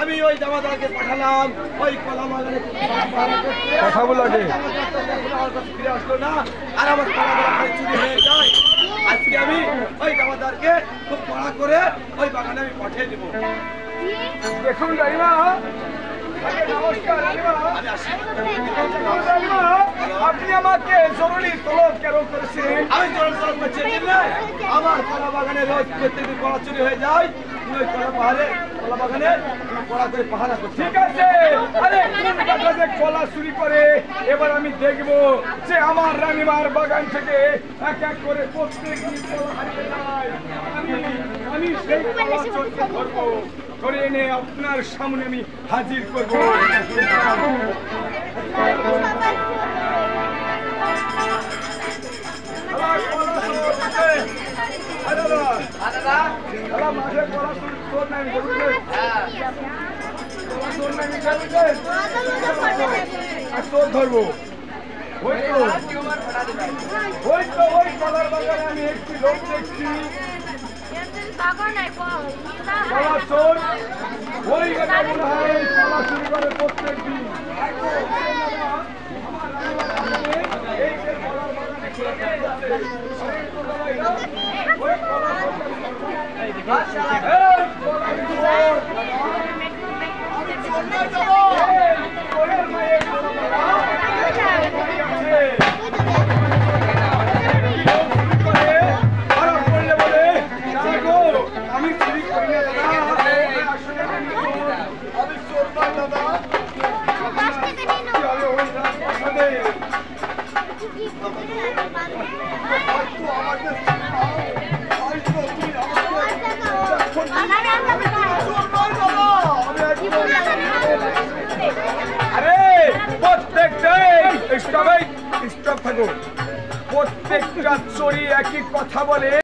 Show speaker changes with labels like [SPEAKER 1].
[SPEAKER 1] আমি ওই জামাদারকে পাঠালাম ওই কলা বাগানে
[SPEAKER 2] কথা বলাকে
[SPEAKER 1] ফিরে আসলো না আর আমার কলা বাগান চুরি হয়ে যায়। আজকে আমি ওই জামাদারকে খুব কড়া করে ওই বাগানে আমি পাঠিয়ে দেবো।
[SPEAKER 2] দেখুন রাইমা, নমস্কার রাইমা। আপনি আমাকে জরুরি তলব কেন করেছেন?
[SPEAKER 1] আমি জরুরি তলব করছি আমার কলা বাগানে রোজ প্রত্যেকদিন কলা চুরি হয়ে যায়। ওই কলা বাগানে কলা করে পাহারা করছি।
[SPEAKER 2] ঠিক আছে, আরে যে কলা চুরি করে এবার আমি দেখবো যে আমার রানীমার বাগান থেকে এক এক করে প্রত্যেক কলা হারিয়ে যায়। আমি সেই কলা চোরকে ধরবো, ধরে এনে আপনার সামনে আমি হাজির করবো। ধরবো ওই কলার বাগানে আমি একটি লোক দেখছি ওই কলা চুরি করে প্রত্যেক দিন। আমি চুরি করি না দাদা, আমি চোর না দাদা। আরে প্রত্যেকটাই স্টপ থাকো, প্রত্যেকটা চোরই একই কথা বলে।